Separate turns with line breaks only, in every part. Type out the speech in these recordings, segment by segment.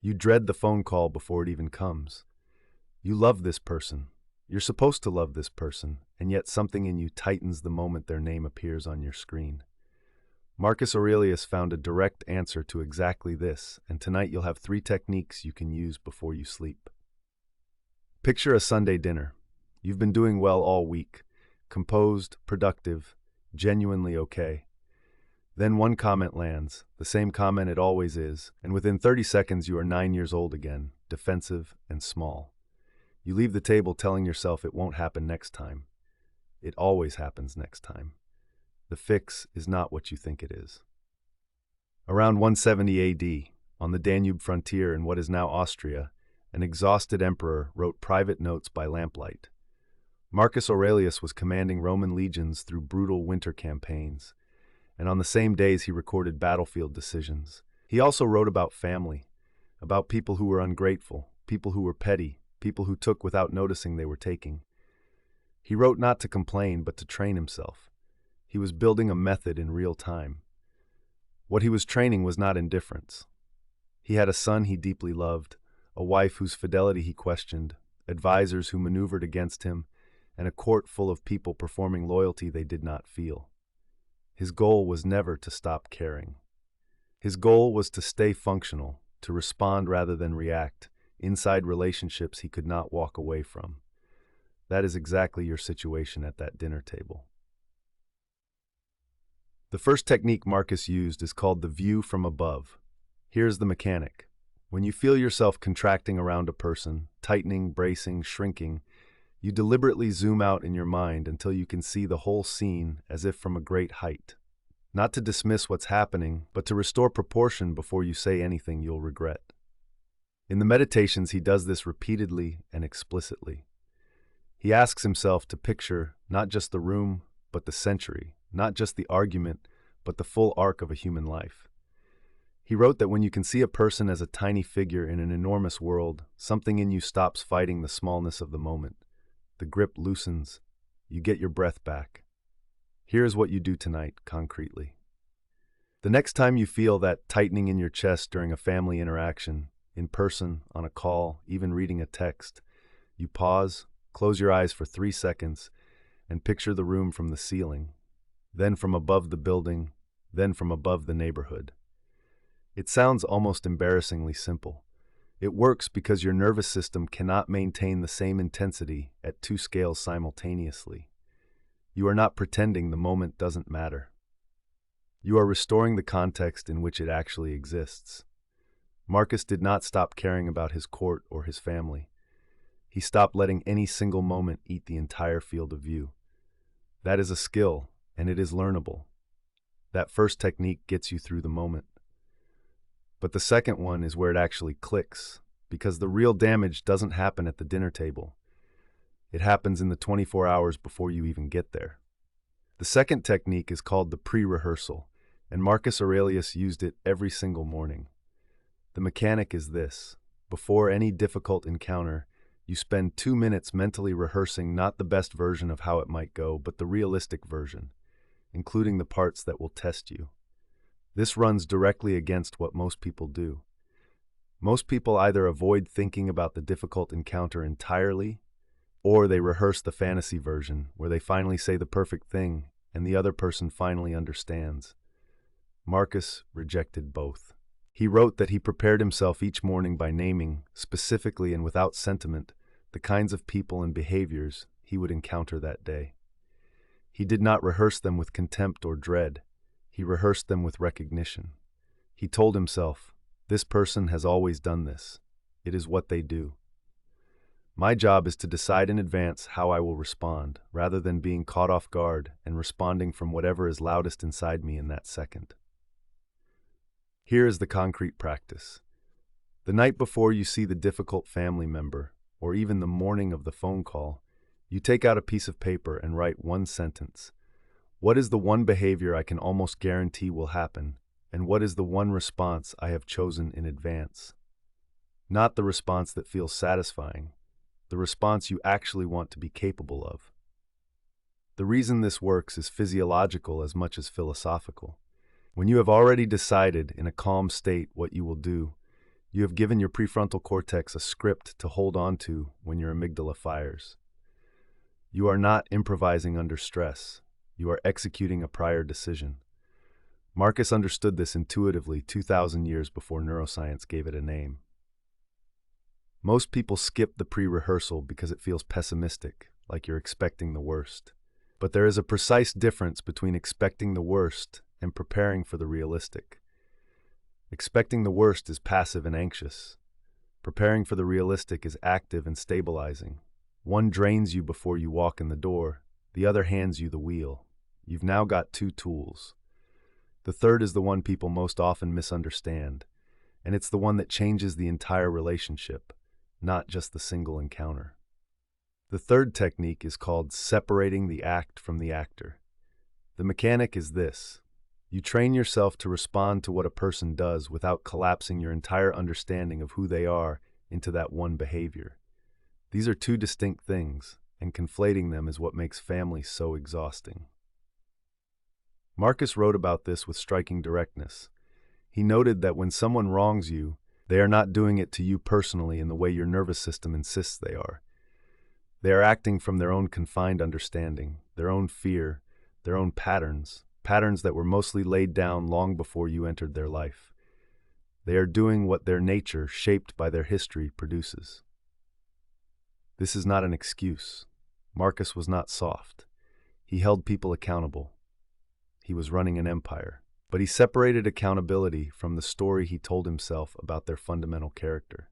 You dread the phone call before it even comes. You love this person. You're supposed to love this person, and yet something in you tightens the moment their name appears on your screen. Marcus Aurelius found a direct answer to exactly this, and tonight you'll have 3 techniques you can use before you sleep. Picture a Sunday dinner. You've been doing well all week. Composed, productive, genuinely okay. Then one comment lands, the same comment it always is, and within 30 seconds you are 9 years old again, defensive and small. You leave the table telling yourself it won't happen next time. It always happens next time. The fix is not what you think it is. Around 170 AD, on the Danube frontier in what is now Austria, an exhausted emperor wrote private notes by lamplight. Marcus Aurelius was commanding Roman legions through brutal winter campaigns, and on the same days he recorded battlefield decisions. He also wrote about family, about people who were ungrateful, people who were petty, people who took without noticing they were taking. He wrote not to complain, but to train himself. He was building a method in real time. What he was training was not indifference. He had a son he deeply loved, a wife whose fidelity he questioned, advisors who maneuvered against him, and a court full of people performing loyalty they did not feel. His goal was never to stop caring. His goal was to stay functional, to respond rather than react, inside relationships he could not walk away from. That is exactly your situation at that dinner table. The first technique Marcus used is called the view from above. Here's the mechanic. When you feel yourself contracting around a person, tightening, bracing, shrinking, you deliberately zoom out in your mind until you can see the whole scene as if from a great height. Not to dismiss what's happening, but to restore proportion before you say anything you'll regret. In the meditations, he does this repeatedly and explicitly. He asks himself to picture not just the room, but the century, not just the argument, but the full arc of a human life. He wrote that when you can see a person as a tiny figure in an enormous world, something in you stops fighting the smallness of the moment. The grip loosens. You get your breath back. Here's what you do tonight, concretely. The next time you feel that tightening in your chest during a family interaction, in person, on a call, even reading a text, you pause, close your eyes for 3 seconds, and picture the room from the ceiling, then from above the building, then from above the neighborhood. It sounds almost embarrassingly simple. It works because your nervous system cannot maintain the same intensity at 2 scales simultaneously. You are not pretending the moment doesn't matter. You are restoring the context in which it actually exists. Marcus did not stop caring about his court or his family. He stopped letting any single moment eat the entire field of view. That is a skill, and it is learnable. That first technique gets you through the moment. But the second one is where it actually clicks, because the real damage doesn't happen at the dinner table. It happens in the 24 hours before you even get there. The second technique is called the pre-rehearsal, and Marcus Aurelius used it every single morning. The mechanic is this. Before any difficult encounter, you spend 2 minutes mentally rehearsing not the best version of how it might go, but the realistic version, including the parts that will test you. This runs directly against what most people do. Most people either avoid thinking about the difficult encounter entirely, or they rehearse the fantasy version, where they finally say the perfect thing and the other person finally understands. Marcus rejected both. He wrote that he prepared himself each morning by naming, specifically and without sentiment, the kinds of people and behaviors he would encounter that day. He did not rehearse them with contempt or dread. He rehearsed them with recognition. He told himself, this person has always done this. It is what they do. My job is to decide in advance how I will respond, rather than being caught off guard and responding from whatever is loudest inside me in that second. Here is the concrete practice. The night before you see the difficult family member, or even the morning of the phone call, you take out a piece of paper and write one sentence. What is the one behavior I can almost guarantee will happen, and what is the one response I have chosen in advance? Not the response that feels satisfying, the response you actually want to be capable of. The reason this works is physiological as much as philosophical. When you have already decided in a calm state what you will do, You have given your prefrontal cortex a script to hold on to when your amygdala fires. You are not improvising under stress. You are executing a prior decision. Marcus understood this intuitively 2,000 years before neuroscience gave it a name. Most people skip the pre-rehearsal because it feels pessimistic, like you're expecting the worst. But there is a precise difference between expecting the worst and preparing for the realistic. Expecting the worst is passive and anxious. Preparing for the realistic is active and stabilizing. One drains you before you walk in the door, the other hands you the wheel. You've now got two tools. The third is the one people most often misunderstand, and it's the one that changes the entire relationship, not just the single encounter. The third technique is called separating the act from the actor. The mechanic is this. You train yourself to respond to what a person does without collapsing your entire understanding of who they are into that one behavior. These are two distinct things, and conflating them is what makes family so exhausting. Marcus wrote about this with striking directness. He noted that when someone wrongs you, they are not doing it to you personally in the way your nervous system insists they are. They are acting from their own confined understanding, their own fear, their own patterns that were mostly laid down long before you entered their life. They are doing what their nature, shaped by their history, produces. This is not an excuse. Marcus was not soft. He held people accountable. He was running an empire. But he separated accountability from the story he told himself about their fundamental character.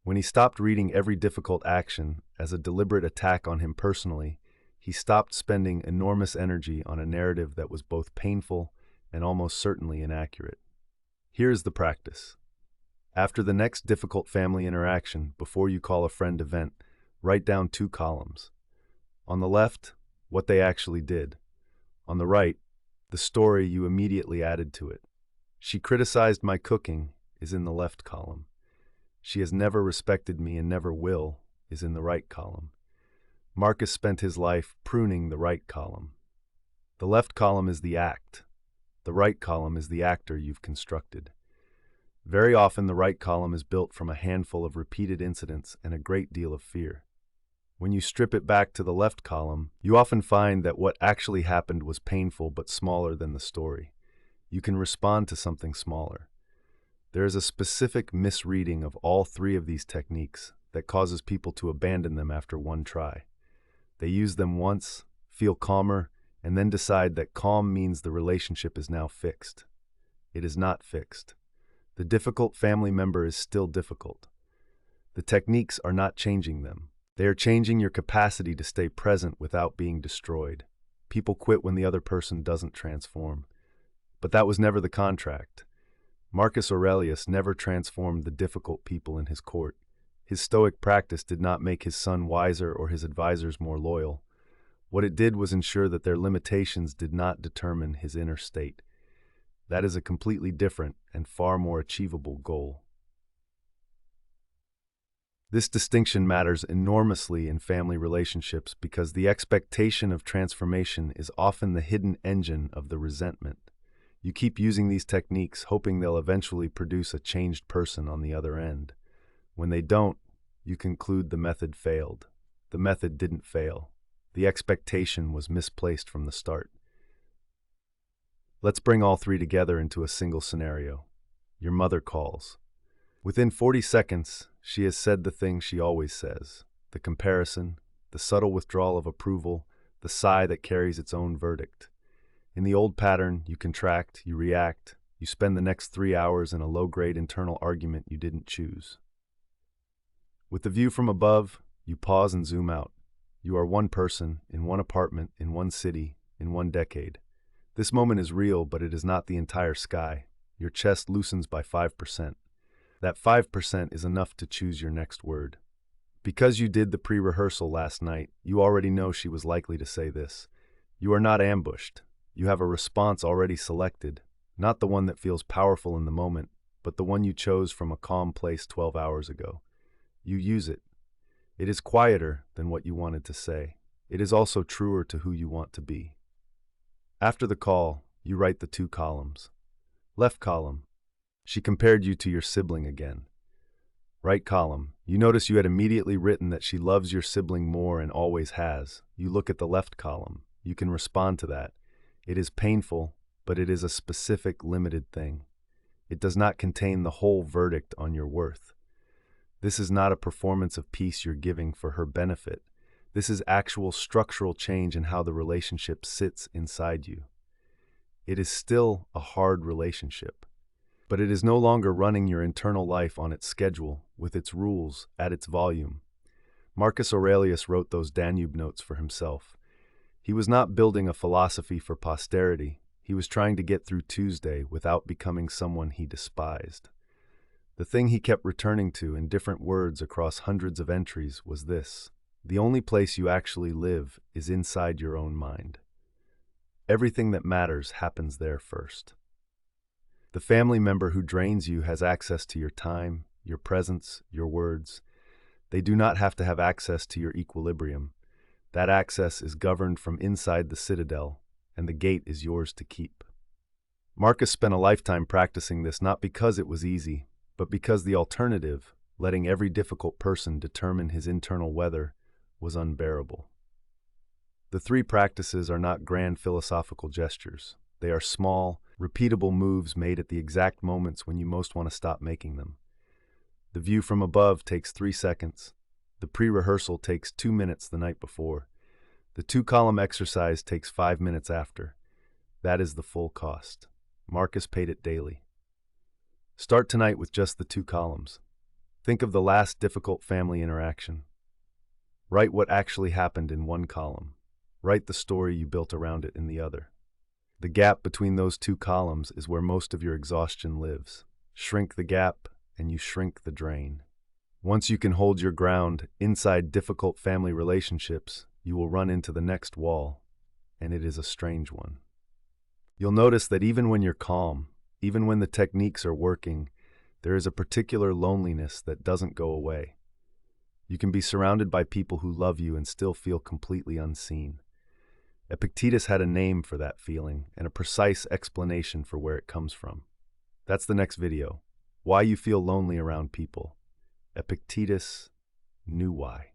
When he stopped reading every difficult action as a deliberate attack on him personally, he stopped spending enormous energy on a narrative that was both painful and almost certainly inaccurate. Here is the practice. After the next difficult family interaction, before you call a friend event, write down 2 columns. On the left, what they actually did. On the right, the story you immediately added to it. She criticized my cooking is in the left column. She has never respected me and never will is in the right column. Marcus spent his life pruning the right column. The left column is the act. The right column is the actor you've constructed. Very often the right column is built from a handful of repeated incidents and a great deal of fear. When you strip it back to the left column, you often find that what actually happened was painful but smaller than the story. You can respond to something smaller. There is a specific misreading of all 3 of these techniques that causes people to abandon them after one try. They use them once, feel calmer, and then decide that calm means the relationship is now fixed. It is not fixed. The difficult family member is still difficult. The techniques are not changing them. They are changing your capacity to stay present without being destroyed. People quit when the other person doesn't transform. But that was never the contract. Marcus Aurelius never transformed the difficult people in his court. His stoic practice did not make his son wiser or his advisors more loyal. What it did was ensure that their limitations did not determine his inner state. That is a completely different and far more achievable goal. This distinction matters enormously in family relationships because the expectation of transformation is often the hidden engine of the resentment. You keep using these techniques hoping they'll eventually produce a changed person on the other end. When they don't, you conclude the method failed. The method didn't fail. The expectation was misplaced from the start. Let's bring all 3 together into a single scenario. Your mother calls. Within 40 seconds, she has said the thing she always says. The comparison, the subtle withdrawal of approval, the sigh that carries its own verdict. In the old pattern, you contract, you react, you spend the next 3 hours in a low-grade internal argument you didn't choose. With the view from above, you pause and zoom out. You are one person, in one apartment, in one city, in one decade. This moment is real, but it is not the entire sky. Your chest loosens by 5%. That 5% is enough to choose your next word. Because you did the pre-rehearsal last night, you already know she was likely to say this. You are not ambushed. You have a response already selected, not the one that feels powerful in the moment, but the one you chose from a calm place 12 hours ago. You use it. It is quieter than what you wanted to say. It is also truer to who you want to be. After the call, you write the 2 columns. Left column, She compared you to your sibling again. Right column. You notice you had immediately written that she loves your sibling more and always has. You look at the left column. You can respond to that. It is painful, but it is a specific, limited thing. It does not contain the whole verdict on your worth. This is not a performance of peace you're giving for her benefit. This is actual structural change in how the relationship sits inside you. It is still a hard relationship, but it is no longer running your internal life on its schedule, with its rules, at its volume. Marcus Aurelius wrote those Danube notes for himself. He was not building a philosophy for posterity. He was trying to get through Tuesday without becoming someone he despised. The thing he kept returning to in different words across hundreds of entries was this: the only place you actually live is inside your own mind. Everything that matters happens there first. The family member who drains you has access to your time, your presence, your words. They do not have to have access to your equilibrium. That access is governed from inside the citadel, and the gate is yours to keep. Marcus spent a lifetime practicing this not because it was easy, but because the alternative, letting every difficult person determine his internal weather, was unbearable. The three practices are not grand philosophical gestures. They are small, repeatable moves made at the exact moments when you most want to stop making them. The view from above takes 3 seconds. The pre-rehearsal takes 2 minutes the night before. The 2-column exercise takes 5 minutes after. That is the full cost. Marcus paid it daily. Start tonight with just the 2 columns. Think of the last difficult family interaction. Write what actually happened in 1 column. Write the story you built around it in the other. The gap between those 2 columns is where most of your exhaustion lives. Shrink the gap, and you shrink the drain. Once you can hold your ground inside difficult family relationships, you will run into the next wall, and it is a strange one. You'll notice that even when you're calm, even when the techniques are working, there is a particular loneliness that doesn't go away. You can be surrounded by people who love you and still feel completely unseen. Epictetus had a name for that feeling and a precise explanation for where it comes from. That's the next video. Why you feel lonely around people. Epictetus knew why.